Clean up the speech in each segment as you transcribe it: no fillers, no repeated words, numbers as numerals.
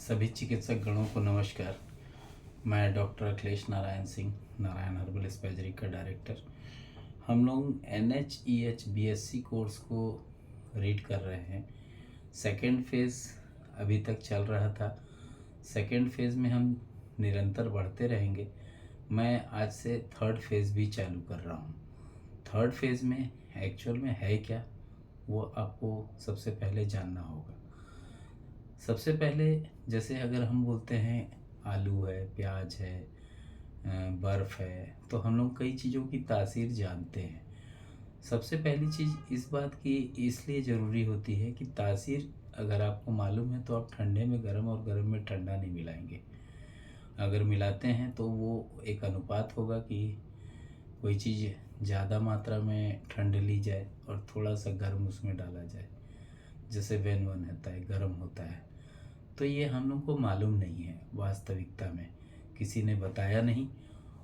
सभी चिकित्सक गणों को नमस्कार। मैं डॉक्टर अखिलेश नारायण सिंह, नारायण हर्बल स्पैजरी का डायरेक्टर। हम लोग NHEH BSc कोर्स को रीड कर रहे हैं। सेकेंड फेज़ अभी तक चल रहा था। सेकेंड फेज़ में हम निरंतर बढ़ते रहेंगे। मैं आज से थर्ड फेज़ भी चालू कर रहा हूँ। थर्ड फेज़ में एक्चुअल में है क्या, वो आपको सबसे पहले जानना होगा। सबसे पहले जैसे अगर हम बोलते हैं आलू है, प्याज है, बर्फ़ है, तो हम लोग कई चीज़ों की तासीर जानते हैं। सबसे पहली चीज़ इस बात की इसलिए ज़रूरी होती है कि तासीर अगर आपको मालूम है तो आप ठंडे में गर्म और गर्म में ठंडा नहीं मिलाएंगे। अगर मिलाते हैं तो वो एक अनुपात होगा कि कोई चीज़ ज़्यादा मात्रा में ठंड ली जाए और थोड़ा सा गर्म उसमें डाला जाए, जैसे वेन वन होता है, गर्म होता है। तो ये हम लोग को मालूम नहीं है, वास्तविकता में किसी ने बताया नहीं।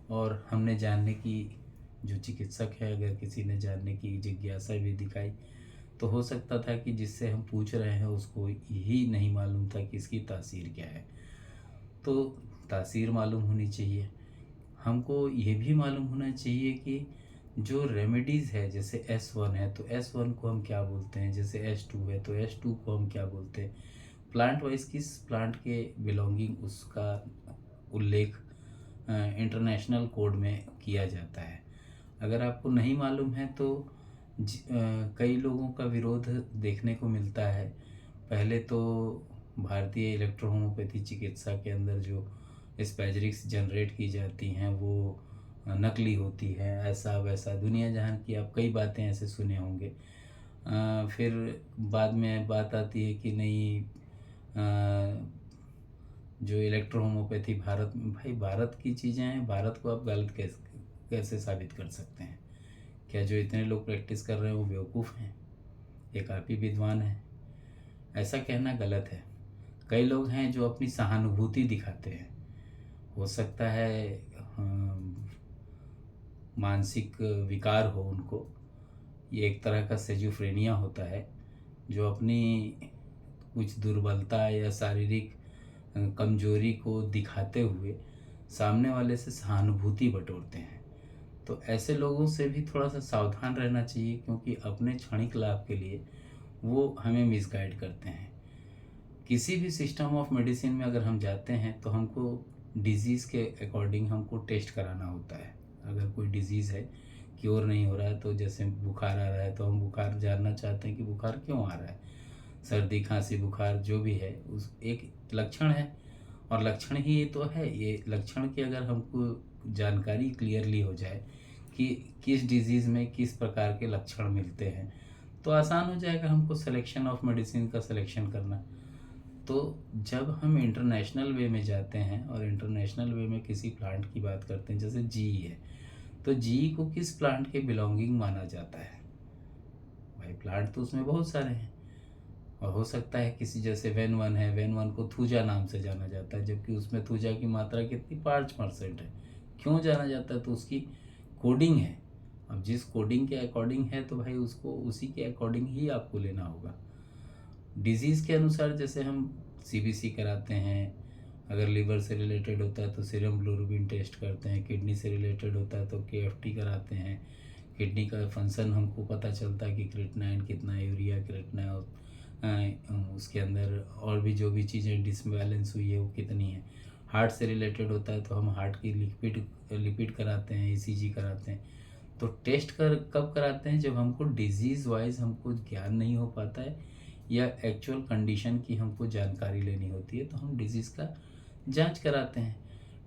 और हमने जानने की जो चिकित्सक है, अगर किसी ने जानने की जिज्ञासा भी दिखाई तो हो सकता था कि जिससे हम पूछ रहे हैं उसको यही नहीं मालूम था कि इसकी तासीर क्या है। तो तासीर मालूम होनी चाहिए। हमको ये भी मालूम होना चाहिए कि जो रेमेडीज़ है, जैसे S1 है तो S1 को हम क्या बोलते हैं, जैसे S2 है तो S2 को हम क्या बोलते हैं। प्लांट वाइज किस प्लांट के बिलोंगिंग उसका उल्लेख इंटरनेशनल कोड में किया जाता है। अगर आपको नहीं मालूम है तो कई लोगों का विरोध देखने को मिलता है। पहले तो भारतीय इलेक्ट्रो होम्योपैथी चिकित्सा के अंदर जो स्पैजरिक्स जनरेट की जाती हैं वो नकली होती है, ऐसा वैसा दुनिया जहान की आप कई बातें ऐसे सुने होंगे। फिर बाद में बात आती है कि नहीं, जो इलेक्ट्रो होम्योपैथी भारत में, भाई भारत की चीज़ें हैं, भारत को आप गलत कैसे साबित कर सकते हैं। क्या जो इतने लोग प्रैक्टिस कर रहे हैं वो बेवकूफ़ हैं? एक आप ही विद्वान हैं। ऐसा कहना गलत है। कई लोग हैं जो अपनी सहानुभूति दिखाते हैं। हो सकता है मानसिक विकार हो उनको, ये एक तरह का सेजुफ्रेनिया होता है, जो अपनी कुछ दुर्बलता या शारीरिक कमजोरी को दिखाते हुए सामने वाले से सहानुभूति बटोरते हैं। तो ऐसे लोगों से भी थोड़ा सा सावधान रहना चाहिए, क्योंकि अपने क्षणिक लाभ के लिए वो हमें मिसगाइड करते हैं। किसी भी सिस्टम ऑफ मेडिसिन में अगर हम जाते हैं तो हमको डिज़ीज़ के अकॉर्डिंग हमको टेस्ट कराना होता है। अगर कोई डिज़ीज़ है, क्योर नहीं हो रहा है, तो जैसे बुखार आ रहा है तो हम बुखार जानना चाहते हैं कि बुखार क्यों आ रहा है। सर्दी खांसी बुखार जो भी है उस एक लक्षण है, और लक्षण ही तो है। ये लक्षण की अगर हमको जानकारी क्लियरली हो जाए कि किस डिज़ीज़ में किस प्रकार के लक्षण मिलते हैं, तो आसान हो जाएगा हमको सिलेक्शन ऑफ मेडिसिन का सिलेक्शन करना। तो जब हम इंटरनेशनल वे में जाते हैं और इंटरनेशनल वे में किसी प्लांट की बात करते हैं, जैसे GE है, तो GE को किस प्लांट के बिलोंगिंग माना जाता है? भाई प्लांट तो उसमें बहुत सारे हैं, और हो सकता है किसी, जैसे वेन वन है, वेन वन को थूजा नाम से जाना जाता है, जबकि उसमें थूजा की मात्रा कितनी 5% है। क्यों जाना जाता है? तो उसकी कोडिंग है। अब जिस कोडिंग के अकॉर्डिंग है तो भाई उसको उसी के अकॉर्डिंग ही आपको लेना होगा। डिज़ीज़ के अनुसार जैसे हम CBC कराते हैं, अगर लिवर से रिलेटेड होता है तो सीरम ग्लोबुलिन टेस्ट करते हैं, किडनी से रिलेटेड होता है तो KFT कराते हैं। किडनी का फंक्शन हमको पता चलता है कि क्रिएटिनिन कितना, यूरिया क्रिएटिनिन, उसके अंदर और भी जो भी चीज़ें डिसबैलेंस हुई है वो कितनी है। हार्ट से रिलेटेड होता है तो हम हार्ट की लिपिड कराते हैं, ECG कराते हैं। तो टेस्ट कब कराते हैं? जब हमको डिजीज़ वाइज हमको ज्ञान नहीं हो पाता है या एक्चुअल कंडीशन की हमको जानकारी लेनी होती है, तो हम डिजीज़ का जांच कराते हैं।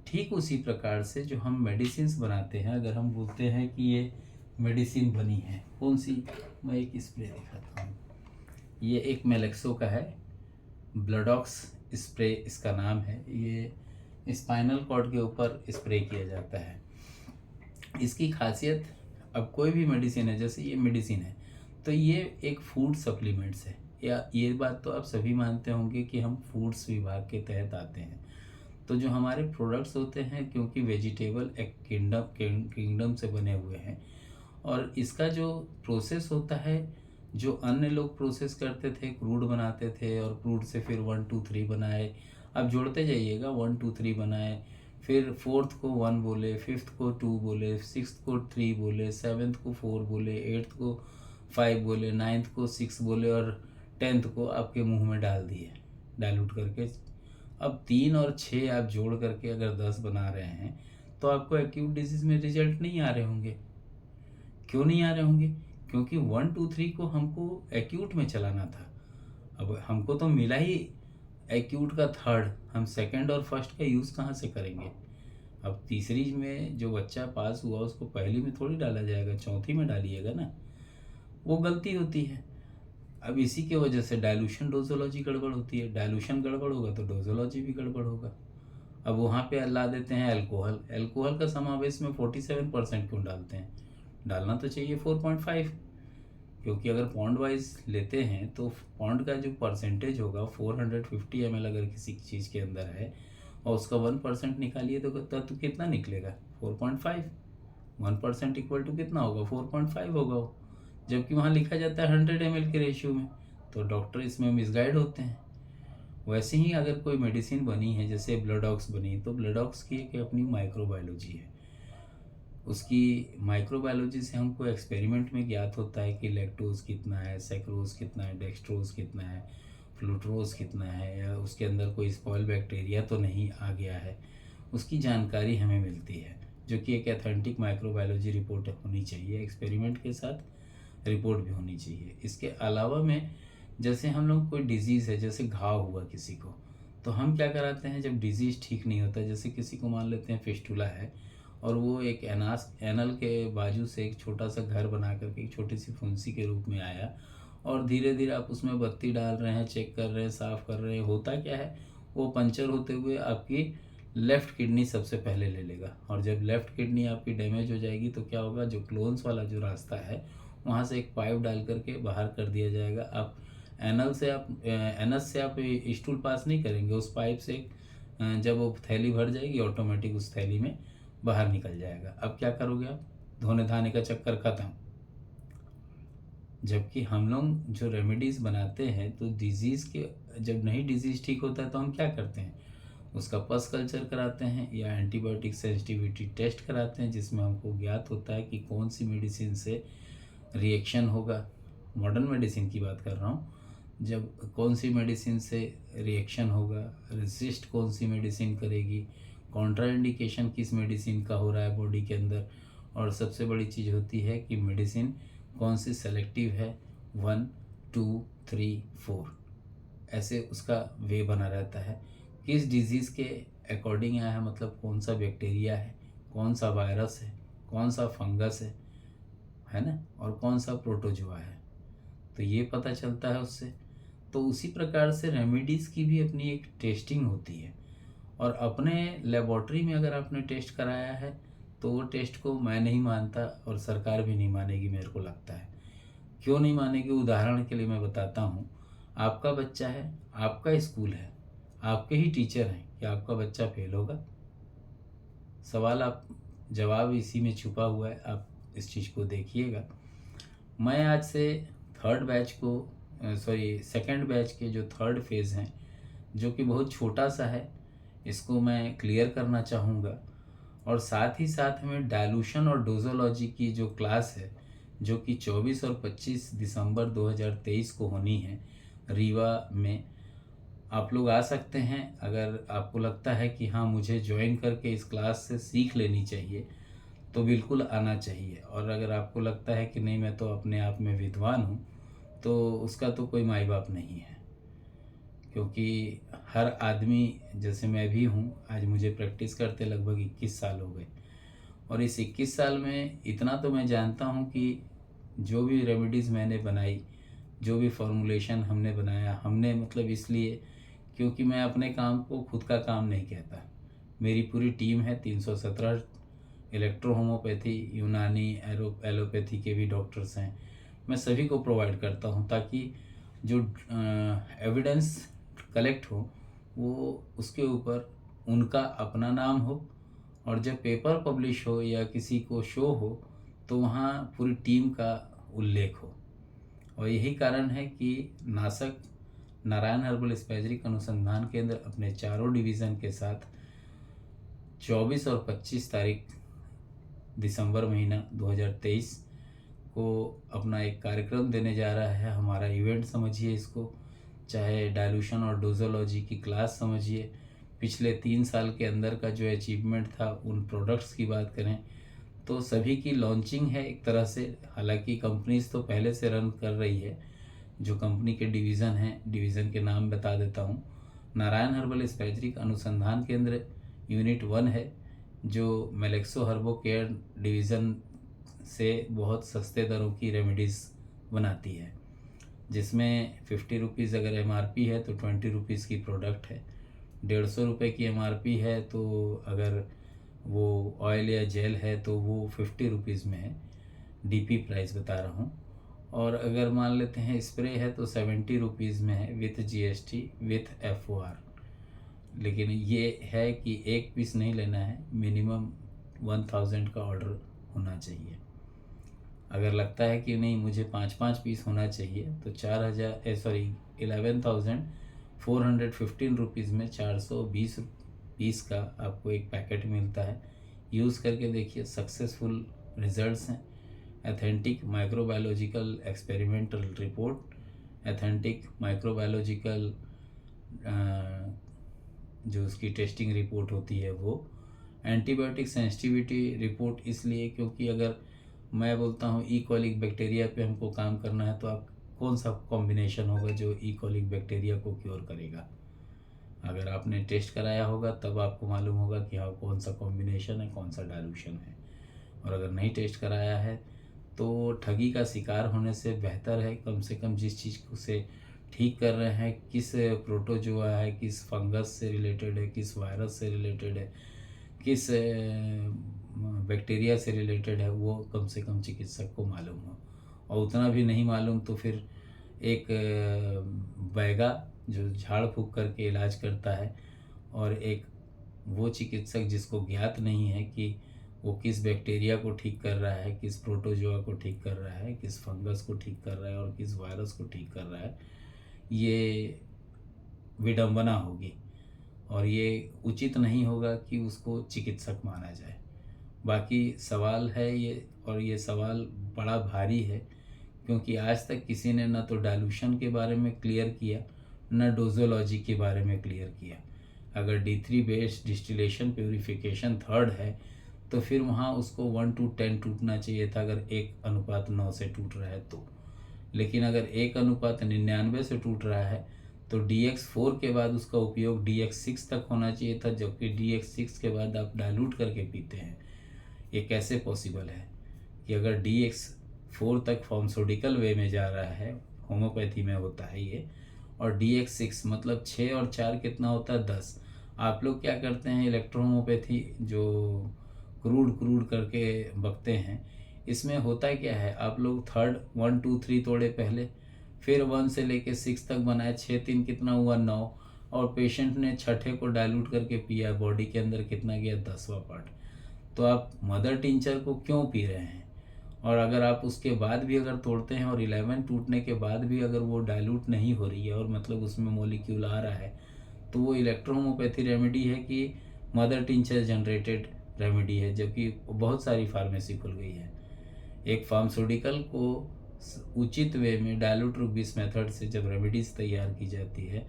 ठीक उसी प्रकार से जो हम मेडिसिन्स बनाते हैं, अगर हम बोलते हैं कि ये मेडिसिन बनी है, कौन सी, मैं एक स्प्रे दिखाता हूँ। ये एक मेलेक्सो का है, ब्लडॉक्स स्प्रे इसका नाम है। ये स्पाइनल कॉर्ड के ऊपर स्प्रे किया जाता है। इसकी खासियत, अब कोई भी मेडिसिन है, जैसे ये मेडिसिन है तो ये एक फूड सप्लीमेंट्स है, या ये बात तो आप सभी मानते होंगे कि हम फूड्स विभाग के तहत आते हैं। तो जो हमारे प्रोडक्ट्स होते हैं, क्योंकि वेजिटेबल एक किंगडम से बने हुए हैं, और इसका जो प्रोसेस होता है, जो अन्य लोग प्रोसेस करते थे, क्रूड बनाते थे और क्रूड से फिर 1 2 3 बनाए, आप जोड़ते जाइएगा, 1 2 3 बनाए, फिर फोर्थ को 1 बोले, फिफ्थ को 2 बोले, सिक्स्थ को 3 बोले, सेवन्थ को 4 बोले, एट्थ को 5 बोले, नाइन्थ को 6 बोले और 10th को आपके मुंह में डाल दिए डाइल्यूट करके। अब 3 और 6 आप जोड़ करके अगर 10 बना रहे हैं तो आपको एक्यूट डिजीज़ में रिजल्ट नहीं आ रहे होंगे। क्यों नहीं आ रहे होंगे? क्योंकि 1 2 3 को हमको एक्यूट में चलाना था। अब हमको तो मिला ही एक्यूट का थर्ड, हम सेकंड और फर्स्ट का यूज़ कहाँ से करेंगे? अब तीसरी में जो बच्चा पास हुआ उसको पहली में थोड़ी डाला जाएगा, चौथी में डालिएगा ना। वो गलती होती है। अब इसी की वजह से डाइल्यूशन डोजोलॉजी गड़बड़ होती है। डाइल्यूशन गड़बड़ होगा तो डोजोलॉजी भी गड़बड़ होगा। अब वहाँ पे ला देते हैं अल्कोहल। अल्कोहल का समावेश में 47% क्यों डालते हैं? डालना तो चाहिए 4.5, क्योंकि अगर पॉन्ड वाइज लेते हैं तो पॉन्ड का जो परसेंटेज होगा 450 ml अगर किसी चीज़ के अंदर है और उसका 1% निकालिए तो कितना निकलेगा? 4.5। 1% इक्वल टू कितना होगा? 4.5 होगा वो। जबकि वहाँ लिखा जाता है 100 ml के रेशियो में, तो डॉक्टर इसमें मिसगाइड होते हैं। वैसे ही अगर कोई मेडिसिन बनी है, जैसे ब्लडॉक्स बनी, तो ब्लडॉक्स की एक अपनी माइक्रोबायोलॉजी है। उसकी माइक्रोबायोलॉजी से हमको एक्सपेरिमेंट में ज्ञात होता है कि लैक्टोज कितना है, सैक्रोज कितना है, डेक्सट्रोज कितना है, फ्लूट्रोज कितना है, या उसके अंदर कोई स्पॉइल बैक्टीरिया तो नहीं आ गया है। उसकी जानकारी हमें मिलती है, जो कि एक एथेंटिक माइक्रोबायोलॉजी रिपोर्ट होनी चाहिए, एक्सपेरिमेंट के साथ रिपोर्ट भी होनी चाहिए। इसके अलावा में जैसे हम लोग कोई डिजीज़ है, जैसे घाव हुआ किसी को, तो हम क्या कराते हैं जब डिजीज़ ठीक नहीं होता? जैसे किसी को मान लेते हैं फिस्टुला है और वो एक एनल के बाजू से एक छोटा सा घर बना करके एक छोटी सी फुंसी के रूप में आया, और धीरे धीरे आप उसमें बत्ती डाल रहे हैं, चेक कर रहे हैं, साफ़ कर रहे हैं। होता क्या है, वो पंचर होते हुए आपकी लेफ़्ट किडनी सबसे पहले ले लेगा, और जब लेफ़्ट किडनी आपकी डैमेज हो जाएगी तो क्या होगा, जो क्लोन्स वाला जो रास्ता है वहाँ से एक पाइप डाल करके बाहर कर दिया जाएगा। आप एनस से आप स्टूल पास नहीं करेंगे, उस पाइप से जब वो थैली भर जाएगी ऑटोमेटिक उस थैली में बाहर निकल जाएगा। अब क्या करोगे आप? धोने धाने का चक्कर ख़त्म। जबकि हम लोग जो रेमेडीज़ बनाते हैं तो डिजीज़ के जब नहीं डिजीज़ ठीक होता है तो हम क्या करते हैं, उसका पस कल्चर कराते हैं या एंटीबायोटिक सेंसिटिविटी टेस्ट कराते हैं, जिसमें हमको ज्ञात होता है कि कौन सी मेडिसिन से रिएक्शन होगा। मॉडर्न मेडिसिन की बात कर रहा हूँ। जब कौन सी मेडिसिन से रिएक्शन होगा, रेसिस्ट कौन सी मेडिसिन करेगी, कॉन्ट्राइंडिकेशन किस मेडिसिन का हो रहा है बॉडी के अंदर, और सबसे बड़ी चीज़ होती है कि मेडिसिन कौन सी सेलेक्टिव है, 1 2 3 4 ऐसे उसका वे बना रहता है। किस डिजीज़ के अकॉर्डिंग आया है, मतलब कौन सा बैक्टीरिया है, कौन सा वायरस है, कौन सा फंगस है ना, और कौन सा प्रोटोजोआ है, तो ये पता चलता है उससे। तो उसी प्रकार से रेमेडीज़ की भी अपनी एक टेस्टिंग होती है, और अपने लेबॉर्ट्री में अगर आपने टेस्ट कराया है तो वो टेस्ट को मैं नहीं मानता और सरकार भी नहीं मानेगी, मेरे को लगता है। क्यों नहीं मानेगी? उदाहरण के लिए मैं बताता हूँ। आपका बच्चा है, आपका स्कूल है, आपके ही टीचर हैं, क्या आपका बच्चा फेल होगा? सवाल आप जवाब इसी में छुपा हुआ है, आप इस चीज़ को देखिएगा। मैं आज से सेकंड बैच के जो थर्ड फेज़ हैं, जो कि बहुत छोटा सा है, इसको मैं क्लियर करना चाहूँगा। और साथ ही साथ हमें डाइल्यूशन और डोजोलॉजी की जो क्लास है, जो कि 24 और 25 दिसंबर 2023 को होनी है रीवा में, आप लोग आ सकते हैं। अगर आपको लगता है कि हाँ मुझे ज्वाइन करके इस क्लास से सीख लेनी चाहिए तो बिल्कुल आना चाहिए, और अगर आपको लगता है कि नहीं मैं तो अपने आप में विद्वान हूँ, तो उसका तो कोई माई बाप नहीं है। क्योंकि हर आदमी, जैसे मैं भी हूँ, आज मुझे प्रैक्टिस करते लगभग 21 साल हो गए, और इस 21 साल में इतना तो मैं जानता हूँ कि जो भी रेमेडीज़ मैंने बनाई, जो भी फॉर्मुलेशन हमने बनाया, हमने मतलब इसलिए क्योंकि मैं अपने काम को खुद का काम नहीं कहता। मेरी पूरी टीम है, 317 इलेक्ट्रो होम्योपैथी, यूनानी, एलोपैथी के भी डॉक्टर्स हैं। मैं सभी को प्रोवाइड करता हूँ ताकि जो एविडेंस कलेक्ट हो वो उसके ऊपर उनका अपना नाम हो, और जब पेपर पब्लिश हो या किसी को शो हो तो वहाँ पूरी टीम का उल्लेख हो। और यही कारण है कि नासक नारायण हर्बल स्पेजरिक अनुसंधान केंद्र अपने चारों डिवीज़न के साथ 24 और 25 तारीख दिसंबर महीना 2023 को अपना एक कार्यक्रम देने जा रहा है। हमारा इवेंट समझिए इसको, चाहे डायलूशन और डोजोलॉजी की क्लास समझिए, पिछले 3 साल के अंदर का जो अचीवमेंट था, उन प्रोडक्ट्स की बात करें तो सभी की लॉन्चिंग है एक तरह से। हालांकि कंपनीज तो पहले से रन कर रही है। जो कंपनी के डिवीज़न हैं, डिवीज़न के नाम बता देता हूँ। नारायण हर्बल स्पेजरिक अनुसंधान केंद्र यूनिट 1 है, जो मेलेक्सो हर्बो केयर डिवीज़न से बहुत सस्ते दरों की रेमेडीज़ बनाती है, जिसमें 50 रुपीज़ अगर MRP है तो 20 रुपीज़ की प्रोडक्ट है। 150 रुपये की MRP है तो अगर वो ऑयल या जेल है तो वो 50 रुपीज़ में है। DP प्राइस बता रहा हूँ। और अगर मान लेते हैं स्प्रे है तो 70 रुपीज़ में है विथ GST विथ FOR। लेकिन ये है कि एक पीस नहीं लेना है, मिनिमम 1000 का ऑर्डर होना चाहिए। अगर लगता है कि नहीं मुझे 5-5 पीस होना चाहिए तो 11,415 रुपीज़ में 420 पीस का आपको एक पैकेट मिलता है। यूज़ करके देखिए, सक्सेसफुल रिजल्ट्स हैं। Authentic microbiological experimental report, authentic microbiological जो उसकी टेस्टिंग रिपोर्ट होती है वो, एंटीबायोटिक सेंसिटिविटी रिपोर्ट इसलिए क्योंकि अगर मैं बोलता हूँ ई कॉलिक बैक्टीरिया पे हमको काम करना है तो आप कौन सा कॉम्बिनेशन होगा जो ई कॉलिक बैक्टीरिया को क्योर करेगा। अगर आपने टेस्ट कराया होगा तब आपको मालूम होगा कि हाँ कौन सा कॉम्बिनेशन है, कौन सा डाइल्यूशन है। और अगर नहीं टेस्ट कराया है तो ठगी का शिकार होने से बेहतर है कम से कम जिस चीज़ को से ठीक कर रहे हैं, किस प्रोटोजोआ है, किस फंगस से रिलेटेड है, किस वायरस से रिलेटेड है, किस बैक्टीरिया से रिलेटेड है, वो कम से कम चिकित्सक को मालूम हो। और उतना भी नहीं मालूम तो फिर एक बैगा जो झाड़ फूँक करके इलाज करता है, और एक वो चिकित्सक जिसको ज्ञात नहीं है कि वो किस बैक्टीरिया को ठीक कर रहा है, किस प्रोटोजोआ को ठीक कर रहा है, किस फंगस को ठीक कर रहा है और किस वायरस को ठीक कर रहा है। ये विडंबना होगी और ये उचित नहीं होगा कि उसको चिकित्सक माना जाए। बाकी सवाल है ये, और ये सवाल बड़ा भारी है क्योंकि आज तक किसी ने ना तो डाइल्यूशन के बारे में क्लियर किया, ना डोजोलॉजी के बारे में क्लियर किया। अगर D3 based distillation purification third है तो फिर वहाँ उसको 1:10 टूटना चाहिए था, अगर 1:9 से टूट रहा है तो। लेकिन अगर 1:99 से टूट रहा है तो DX4 के बाद उसका उपयोग DX6 तक होना चाहिए था, जबकि DX6 के बाद आप डाइल्यूट करके पीते हैं। ये कैसे पॉसिबल है कि अगर DX4 तक फार्मास्यूटिकल वे में जा रहा है, होम्योपैथी में होता है ये, और DX6 मतलब 6 और 4 कितना होता है 10। आप लोग क्या करते हैं, इलेक्ट्रोहोम्योपैथी जो क्रूड करके बकते हैं, इसमें होता क्या है, आप लोग थर्ड 1 2 3 तोड़े पहले, फिर 1 से लेके 6 तक बनाए, 6 3 कितना हुआ 9, और पेशेंट ने छठे को डाइल्यूट करके पिया, बॉडी के अंदर कितना गया 10वां पार्ट। तो आप मदर टिंचर को क्यों पी रहे हैं? और अगर आप उसके बाद भी अगर तोड़ते हैं और 11 टूटने के बाद भी अगर वो डाइल्यूट नहीं हो रही है और मतलब उसमें मॉलिक्यूल आ रहा है, तो वो इलेक्ट्रोहोम्योपैथी रेमेडी है कि मदर टिंचर जनरेटेड रेमेडी है, जबकि बहुत सारी फार्मेसी खुल गई है। एक फार्मास्यूटिकल को उचित वे में डाइल्यूट रूबीस मेथड से जब रेमेडीज तैयार की जाती है,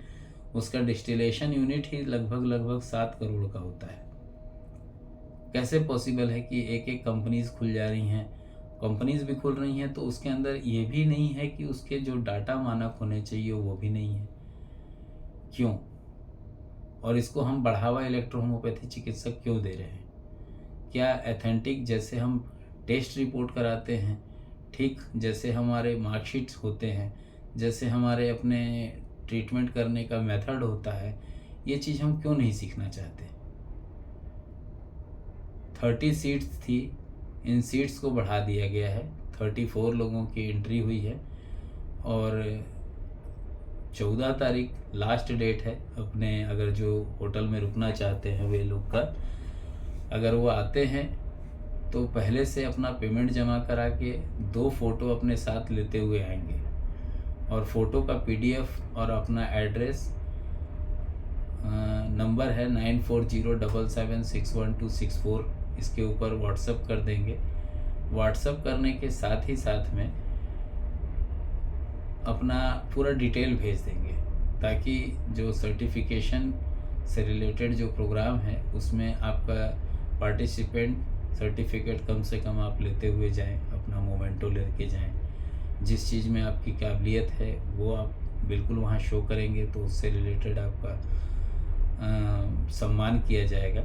उसका डिस्टिलेशन यूनिट ही लगभग 7 करोड़ का होता है। कैसे पॉसिबल है कि एक एक कंपनीज खुल जा रही हैं, कंपनीज भी खुल रही हैं तो उसके अंदर ये भी नहीं है कि उसके जो डाटा मानक होने चाहिए वो भी नहीं है। क्यों? और इसको हम बढ़ावा इलेक्ट्रोहोम्योपैथी चिकित्सक क्यों दे रहे हैं? क्या एथेंटिक जैसे हम टेस्ट रिपोर्ट कराते हैं, ठीक जैसे हमारे मार्कशीट्स होते हैं, जैसे हमारे अपने ट्रीटमेंट करने का मेथड होता है, ये चीज़ हम क्यों नहीं सीखना चाहते? 30 सीट्स थी, इन सीट्स को बढ़ा दिया गया है, 34 लोगों की एंट्री हुई है और 14 तारीख लास्ट डेट है। अपने अगर जो होटल में रुकना चाहते हैं वे लोग का, अगर वो आते हैं तो पहले से अपना पेमेंट जमा करा के 2 फोटो अपने साथ लेते हुए आएंगे। और फ़ोटो का पीडीएफ और अपना एड्रेस नंबर है 9407761264, इसके ऊपर व्हाट्सअप कर देंगे। व्हाट्सअप करने के साथ ही साथ में अपना पूरा डिटेल भेज देंगे, ताकि जो सर्टिफिकेशन से रिलेटेड जो प्रोग्राम है उसमें आपका पार्टिसिपेंट सर्टिफिकेट कम से कम आप लेते हुए जाएं, अपना मोमेंटो लेके जाएं। जिस चीज़ में आपकी काबिलियत है वो आप बिल्कुल वहाँ शो करेंगे, तो उससे रिलेटेड आपका सम्मान किया जाएगा।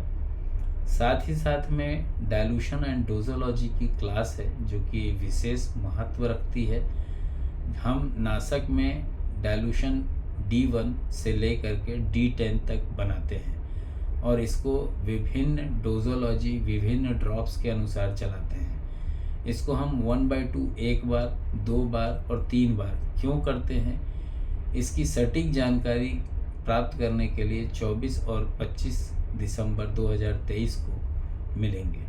साथ ही साथ में डाइल्यूशन एंड डोजोलॉजी की क्लास है, जो कि विशेष महत्व रखती है। हम नासक में डाइल्यूशन D1 से लेकर के D10 तक बनाते हैं, और इसको विभिन्न डोजोलॉजी, विभिन्न ड्रॉप्स के अनुसार चलाते हैं। इसको हम 1/2 एक बार, 2 बार और 3 बार क्यों करते हैं, इसकी सटीक जानकारी प्राप्त करने के लिए 24 और 25 दिसंबर 2023 को मिलेंगे।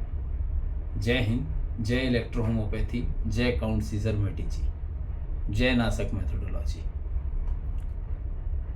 जय हिंद, जय इलेक्ट्रो होम्योपैथी, जय काउंट सीजर मेडिची, जय नासक मेथोडोलॉजी।